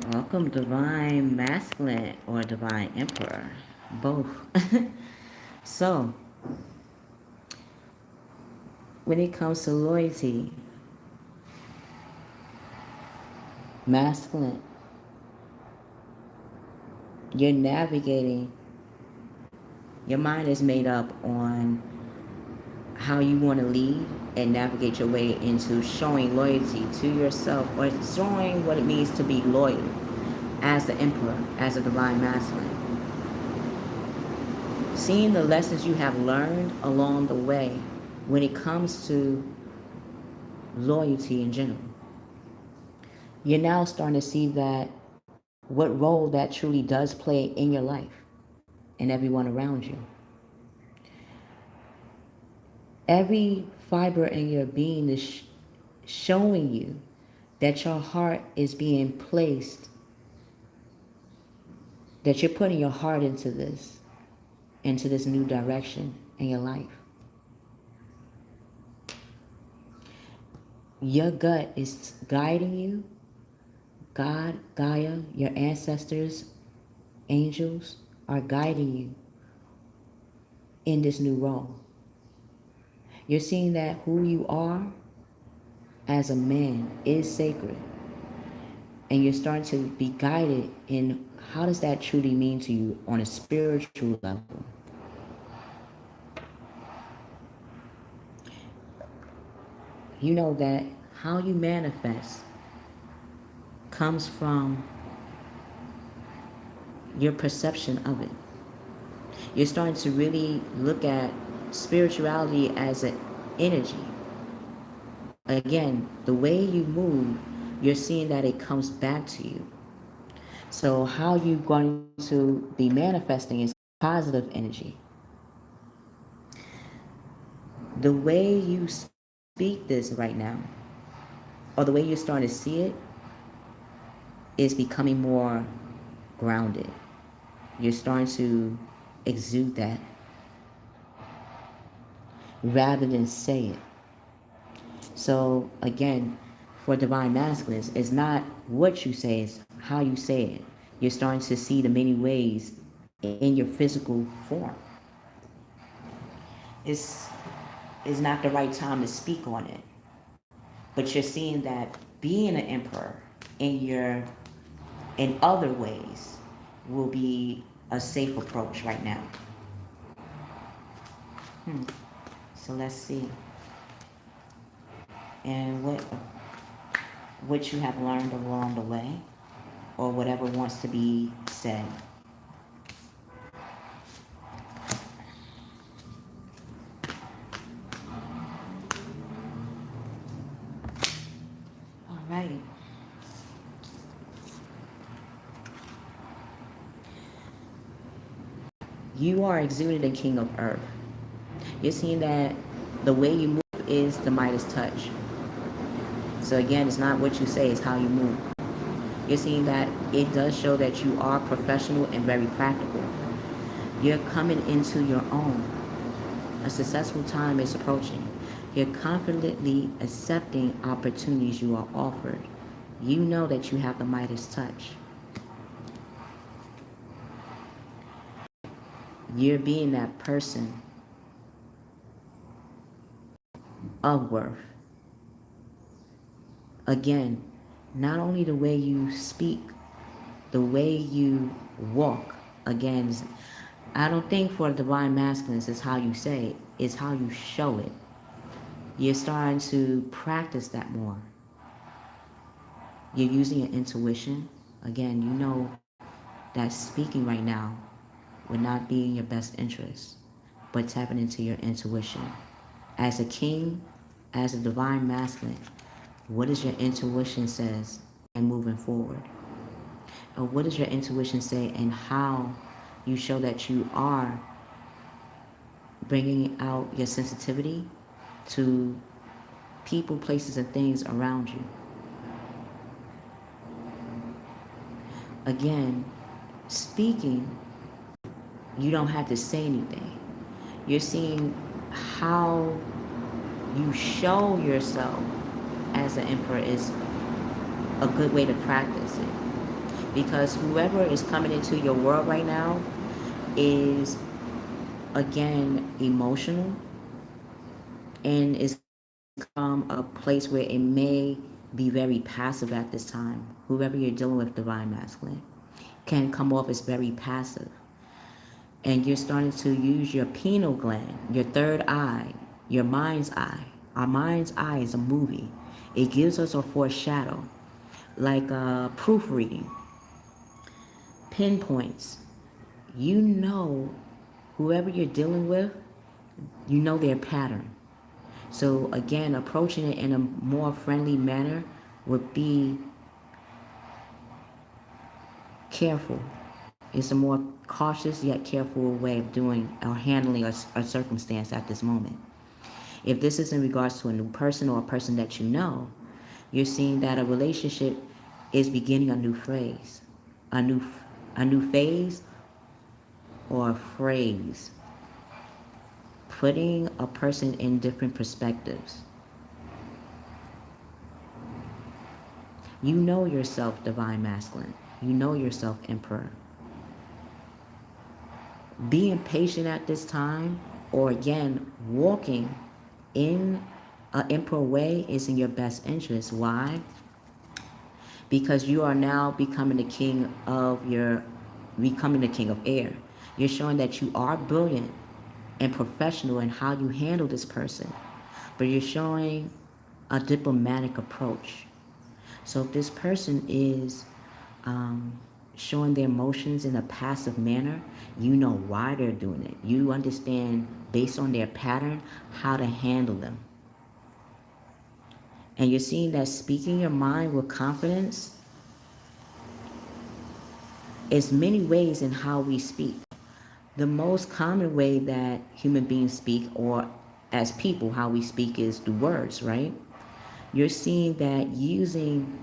Welcome, Divine Masculine or Divine Emperor. Both. So, when it comes to loyalty, masculine, you're navigating, your mind is made up on how you want to lead and navigate your way into showing loyalty to yourself or showing what it means to be loyal as the Emperor, as a Divine Masculine. Seeing the lessons you have learned along the way when it comes to loyalty in general. You're now starting to see that what role that truly does play in your life and everyone around you. Every fiber in your being is showing you that your heart is being placed, that you're putting your heart into this new direction in your life. Your gut is guiding you. God, Gaia, your ancestors, angels are guiding you in this new role. You're seeing that who you are as a man is sacred. And you're starting to be guided in how does that truly mean to you on a spiritual level. You know that how you manifest comes from your perception of it. You're starting to really look at spirituality as an energy. Again, the way you move, you're seeing that it comes back to you. So how you're going to be manifesting is positive energy. The way you speak this right now, or the way you're starting to see it, is becoming more grounded. You're starting to exude that rather than say it. So again, for Divine Masculines, it's not what you say, it's how you say it. You're starting to see the many ways in your physical form. It's not the right time to speak on it. But you're seeing that being an emperor in other ways will be a safe approach right now. So let's see. And what you have learned along the way, or whatever wants to be said. All right. You are exuding the King of Earth. You're seeing that the way you move is the Midas touch. So again, it's not what you say, it's how you move. You're seeing that it does show that you are professional and very practical. You're coming into your own. A successful time is approaching. You're confidently accepting opportunities you are offered. You know that you have the Midas touch. You're being that person of worth. Again, not only the way you speak, the way you walk. Again, I don't think for Divine Masculines is how you say it, it's how you show it. You're starting to practice that more. You're using your intuition. Again, you know that speaking right now would not be in your best interest, but tapping into your intuition. As a king, as a Divine Masculine, what does your intuition says and moving forward? Or what does your intuition say and how you show that you are bringing out your sensitivity to people, places, and things around you? Again, speaking, you don't have to say anything. You're seeing how you show yourself as an emperor is a good way to practice it. Because whoever is coming into your world right now is, again, emotional, and is from a place where it may be very passive at this time. Whoever you're dealing with, divine masculine, can come off as very passive. And you're starting to use your pineal gland, your third eye, your mind's eye. Our mind's eye is a movie. It gives us a foreshadow, like proofreading, pinpoints. You know, whoever you're dealing with, you know their pattern. So again, approaching it in a more friendly manner would be careful. It's a more cautious yet careful way of doing or handling a circumstance at this moment. If this is in regards to a new person or a person that you know, you're seeing that a relationship is beginning a new phase, a new phase or a phrase, putting a person in different perspectives. You know yourself, divine masculine. You know yourself, emperor. Being patient at this time, or again, walking in an emperor way, is in your best interest. Why? Because you are now becoming the king of air. You're showing that you are brilliant and professional in how you handle this person, but you're showing a diplomatic approach. So if this person is showing their emotions in a passive manner, you know why they're doing it. You understand, based on their pattern, how to handle them. And you're seeing that speaking your mind with confidence is many ways in how we speak. The most common way that human beings speak, or as people, how we speak, is through words, right? You're seeing that using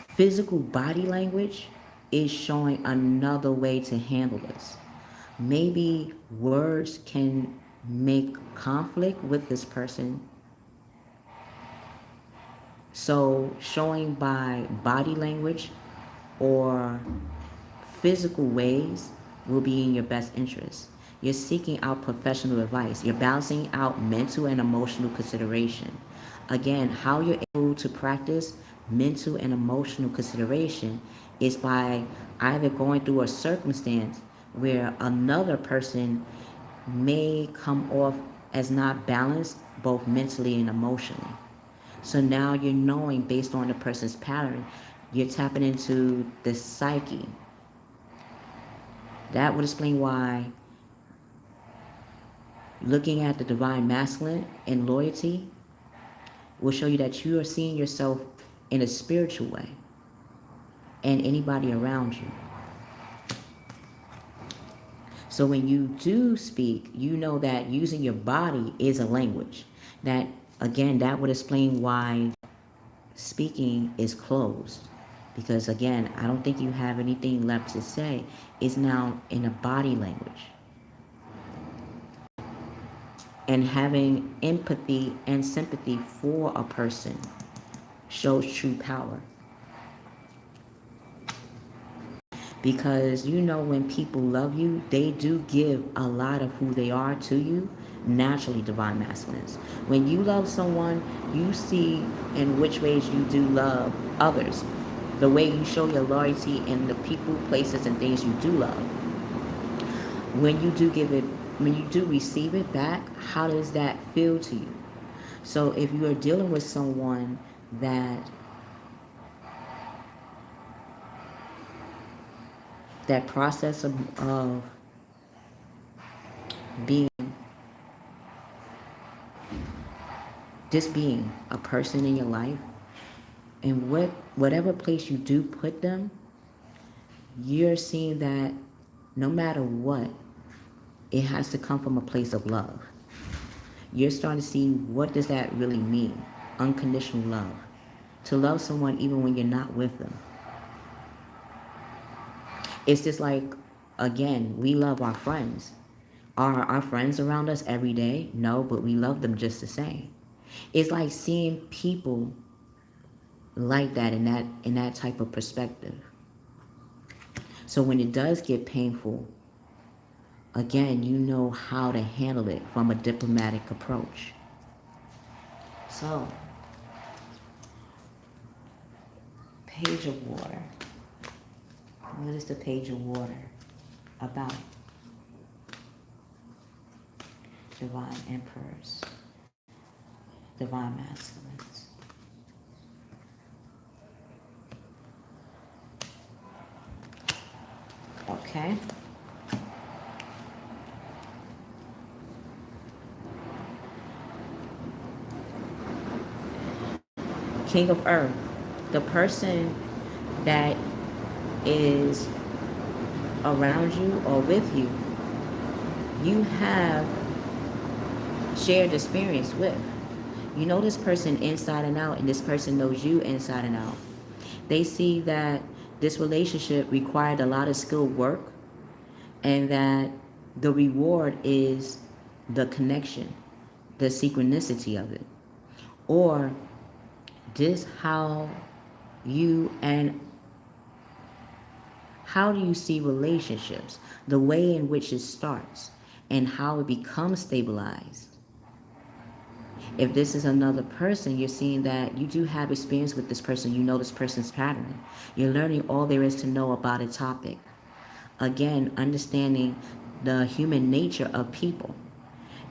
physical body language is showing another way to handle this. Maybe words can make conflict with this person. So showing by body language or physical ways will be in your best interest. You're seeking out professional advice. You're balancing out mental and emotional consideration. Again, how you're able to practice mental and emotional consideration is by either going through a circumstance where another person may come off as not balanced both mentally and emotionally. So now you're knowing, based on the person's pattern, you're tapping into the psyche. That would explain why looking at the divine masculine and loyalty will show you that you are seeing yourself in a spiritual way and anybody around you. So when you do speak, you know that using your body is a language. That, again, that would explain why speaking is closed. Because again, I don't think you have anything left to say. It's now in a body language. And having empathy and sympathy for a person shows true power. Because you know, when people love you, they do give a lot of who they are to you, naturally, divine masculines. When you love someone, you see in which ways you do love others. The way you show your loyalty in the people, places, and things you do love. When you do give it, when you do receive it back, how does that feel to you? So if you are dealing with someone that process of being, just being a person in your life, and whatever place you do put them, you're seeing that no matter what, it has to come from a place of love. You're starting to see, what does that really mean? Unconditional love. To love someone even when you're not with them. It's just like, again, we love our friends. Are our friends around us every day? No, but we love them just the same. It's like seeing people, like that in that type of perspective. So when it does get painful, again, you know how to handle it from a diplomatic approach. So, Page of Water. What is the Page of Water about? Divine Emperors, Divine Masculines. Okay. King of Earth, the person that is around you or with you, you have shared experience with. You know this person inside and out, and this person knows you inside and out. They see that this relationship required a lot of skilled work, and that the reward is the connection, the synchronicity of it. Or just and how do you see relationships, the way in which it starts, and how it becomes stabilized. If this is another person, you're seeing that you do have experience with this person. You know this person's pattern. You're learning all there is to know about a topic. Again, understanding the human nature of people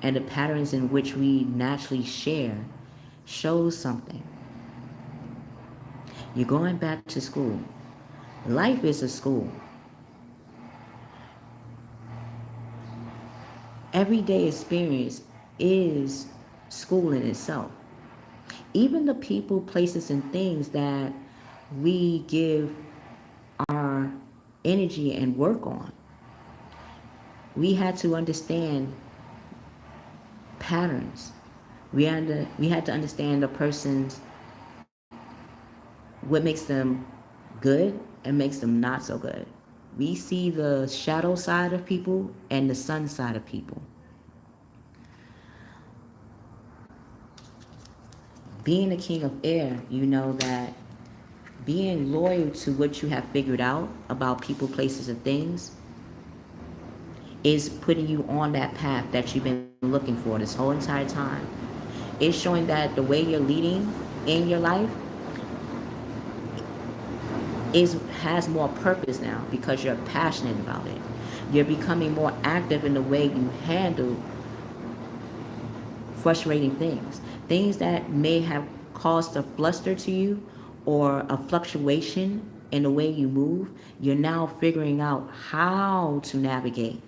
and the patterns in which we naturally share shows something. You're going back to school. Life is a school. Everyday experience is school in itself. Even the people, places, and things that we give our energy and work on, we had to understand patterns. We had to understand the person's, what makes them good and makes them not so good. We see the shadow side of people and the sun side of people. Being the king of air, you know that being loyal to what you have figured out about people, places, and things is putting you on that path that you've been looking for this whole entire time. It's showing that the way you're leading in your life has more purpose now because you're passionate about it. You're becoming more active in the way you handle frustrating things. Things that may have caused a fluster to you or a fluctuation in the way you move, you're now figuring out how to navigate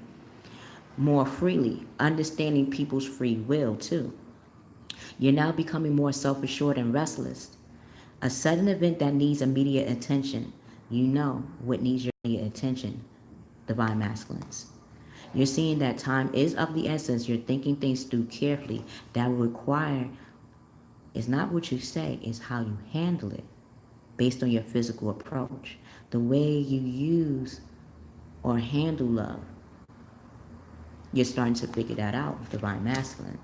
more freely, understanding people's free will too. You're now becoming more self-assured and restless. A sudden event that needs immediate attention. You know what needs your immediate attention, Divine Masculines. You're seeing that time is of the essence. You're thinking things through carefully. That will require is not what you say, it's how you handle it based on your physical approach. The way you use or handle love. You're starting to figure that out, Divine Masculine.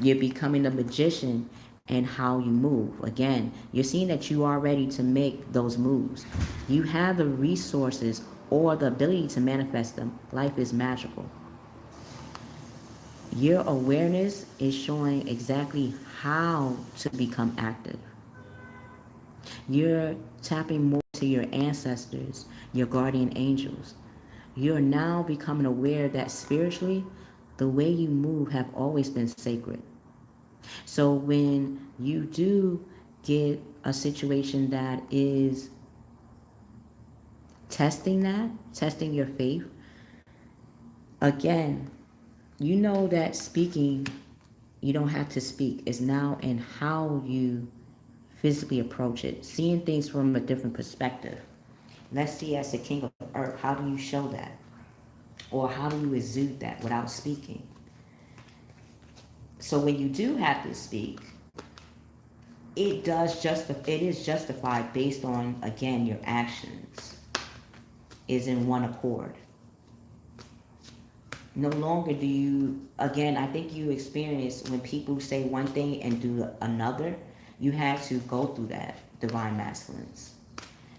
You're becoming a magician in how you move. Again, you're seeing that you are ready to make those moves. You have the resources or the ability to manifest them. Life is magical. Your awareness is showing exactly how to become active. You're tapping more to your ancestors, your guardian angels. You're now becoming aware that spiritually, the way you move have always been sacred. So when you do get a situation that is testing your faith, again, you know that speaking, you don't have to speak. It's now in how you physically approach it, seeing things from a different perspective. Let's see, as the king of earth, how do you show that? Or how do you exude that without speaking? So when you do have to speak, it is justified based on, again, your actions is in one accord. No longer do you, again, I think you experience when people say one thing and do another, You had to go through that, divine masculines.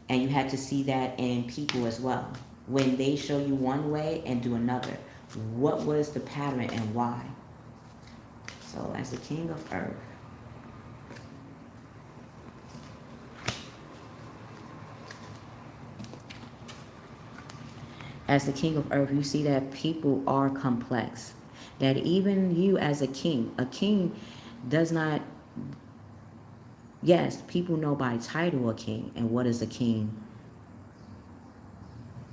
And you had to see that in people as well. When they show you one way and do another, what was the pattern and why? So as the king of earth, as the king of earth, you see that people are complex. That even you as a king does not, yes, people know by title a king. And what is a king?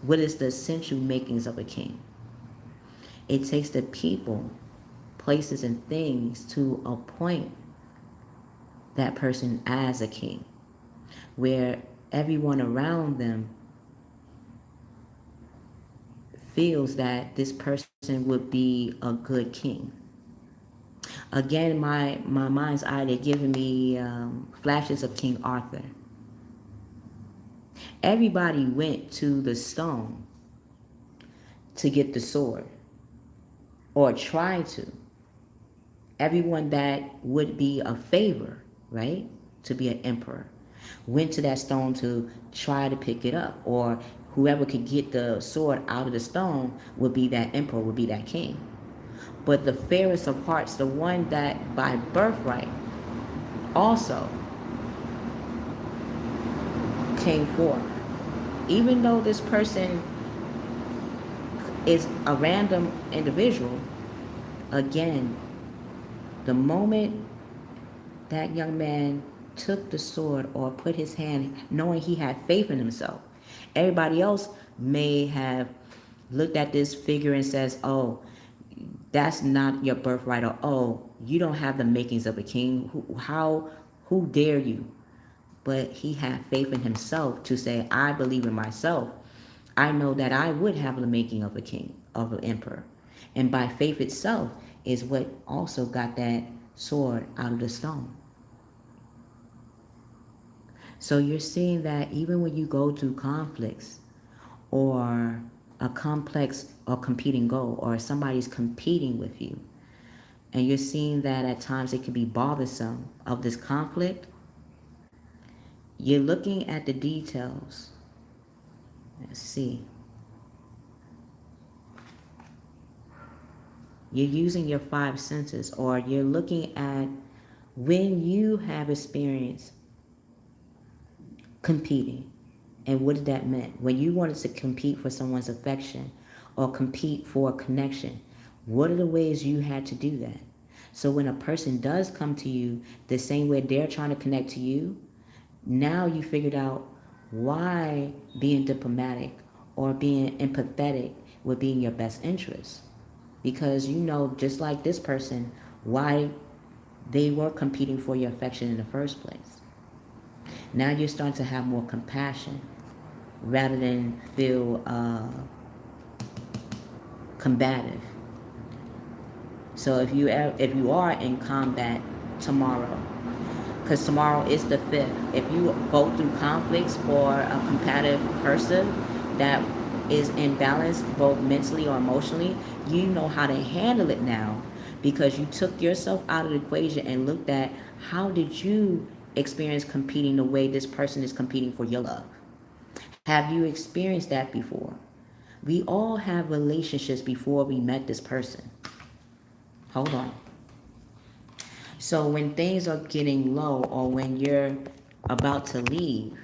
What is the essential makings of a king? It takes the people, places, and things to appoint that person as a king, where everyone around them feels that this person would be a good king. Again, my mind's eye, they're giving me flashes of King Arthur. Everybody went to the stone to get the sword, or tried to. Everyone that would be a favor, right, to be an emperor, went to that stone to try to pick it up, or whoever could get the sword out of the stone would be that emperor, would be that king. But the fairest of hearts, the one that by birthright also came forth, even though this person is a random individual, again, the moment that young man took the sword or put his hand, knowing he had faith in himself, everybody else may have looked at this figure and says, oh, that's not your birthright, or oh, you don't have the makings of a king. Who dare you? But he had faith in himself to say, I believe in myself. I know that I would have the making of a king, of an emperor. And by faith itself is what also got that sword out of the stone. So you're seeing that even when you go through conflicts or a complex or competing goal, or somebody's competing with you, and you're seeing that at times it can be bothersome of this conflict, you're looking at the details. Let's see. You're using your five senses, or you're looking at when you have experienced competing. And what did that mean? When you wanted to compete for someone's affection or compete for a connection, what are the ways you had to do that? So when a person does come to you the same way they're trying to connect to you, now you figured out why being diplomatic or being empathetic would be in your best interest. Because you know, just like this person, why they were competing for your affection in the first place. Now you're starting to have more compassion rather than feel combative. So if you are in combat tomorrow, because tomorrow is the 5th, if you go through conflicts for a combative person that is in balance both mentally or emotionally, you know how to handle it now, because you took yourself out of the equation and looked at how did you experience competing the way this person is competing for your love. Have you experienced that before? We all have relationships before we met this person. Hold on. So when things are getting low, or when you're about to leave,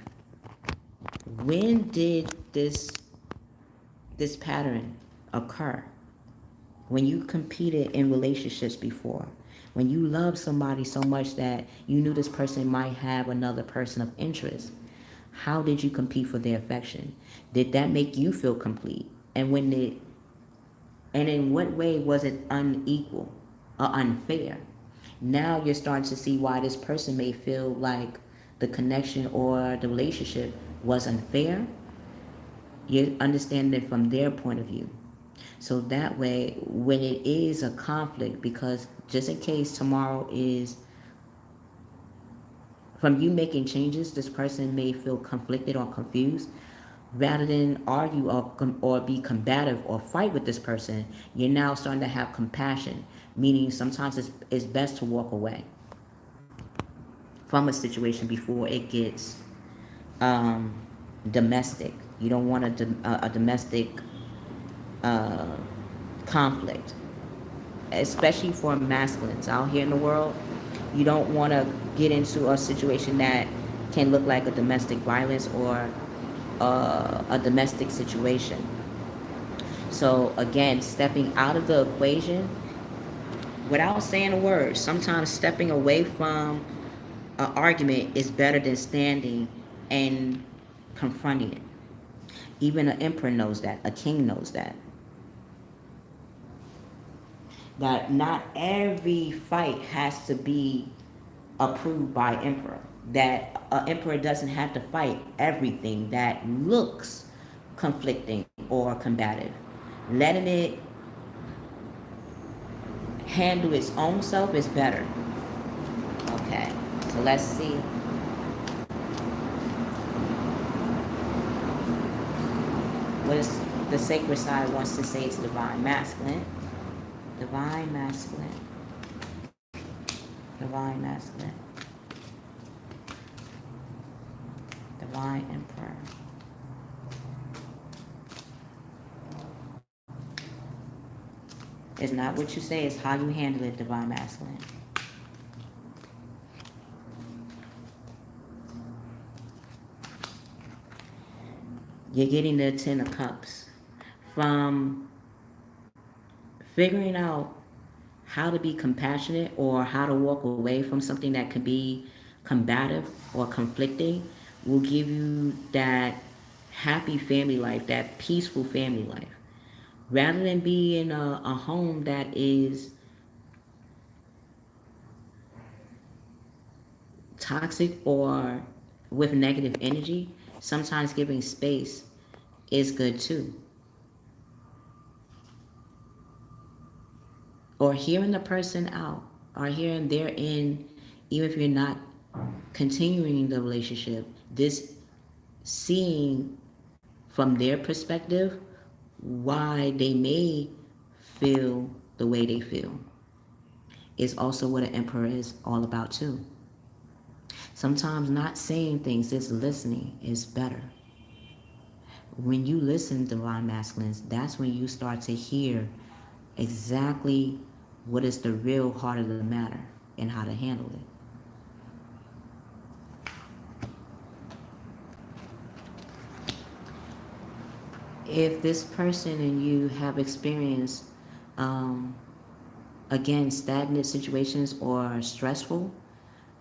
when did this pattern occur? When you competed in relationships before, when you loved somebody so much that you knew this person might have another person of interest, how did you compete for their affection? Did that make you feel complete? And in what way was it unequal or unfair? Now you're starting to see why this person may feel like the connection or the relationship was unfair. You understand it from their point of view. So that way, when it is a conflict, because just in case tomorrow is from you making changes, this person may feel conflicted or confused. Rather than argue or be combative or fight with this person, you're now starting to have compassion, meaning sometimes it's best to walk away from a situation before it gets um, domestic. You don't want a domestic uh, conflict, especially for masculines out here in the world. You don't want to get into a situation that can look like a domestic violence or a domestic situation. So again, stepping out of the equation without saying a word. Sometimes stepping away from an argument is better than standing and confronting it. Even an emperor knows that. A king knows that. That not every fight has to be approved by emperor. That an emperor doesn't have to fight everything that looks conflicting or combative. Letting it handle its own self is better. Okay, so let's see. What is the sacred side wants to say to Divine Masculine? Divine Masculine. Divine Masculine. Divine Emperor. It's not what you say, it's how you handle it, Divine Masculine. You're getting the Ten of Cups. From figuring out how to be compassionate or how to walk away from something that could be combative or conflicting will give you that happy family life, that peaceful family life. Rather than be in a home that is toxic or with negative energy, sometimes giving space is good too. Or hearing the person out, or hearing they're in, even if you're not continuing the relationship, this seeing from their perspective why they may feel the way they feel is also what an emperor is all about too. Sometimes not saying things, just listening is better. When you listen, Divine Masculines, that's when you start to hear exactly what is the real heart of the matter and how to handle it. If this person and you have experienced, again, stagnant situations or stressful,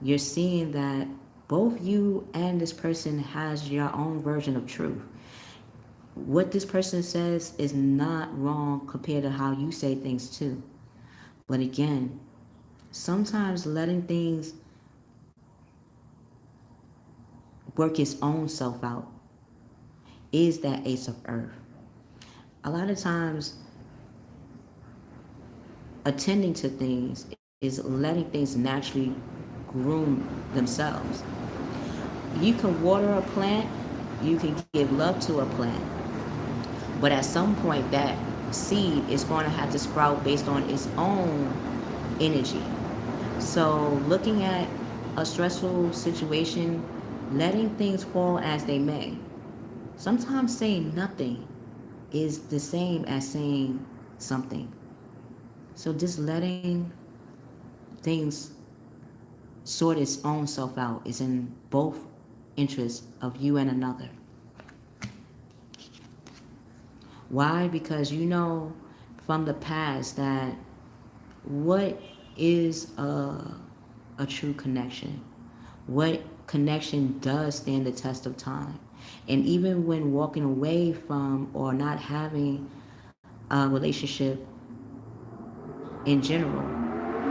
you're seeing that both you and this person has your own version of truth. What this person says is not wrong compared to how you say things too. But again, sometimes letting things work its own self out is that Ace of Earth. A lot of times, attending to things is letting things naturally groom themselves. You can water a plant, you can give love to a plant, but at some point that seed is going to have to sprout based on its own energy. So looking at a stressful situation, letting things fall as they may. Sometimes saying nothing is the same as saying something. So just letting things sort its own self out is in both interests of you and another. Why? Because you know from the past that what is a true connection? What connection does stand the test of time? And even when walking away from or not having a relationship in general,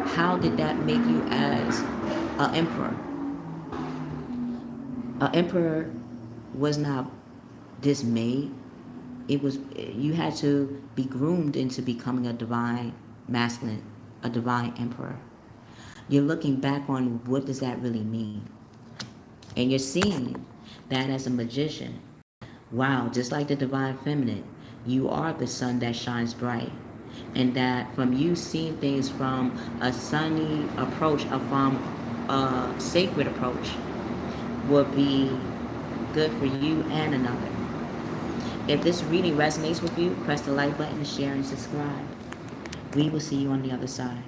how did that make you as an emperor? An emperor was not dismayed. It was, you had to be groomed into becoming a divine masculine, a divine emperor. You're looking back on what does that really mean? And you're seeing that as a magician. Wow, just like the divine feminine, you are the sun that shines bright. And that from you seeing things from a sunny approach, or from sacred approach will be good for you and another. If this reading resonates with you, press the like button, share, and subscribe. We will see you on the other side.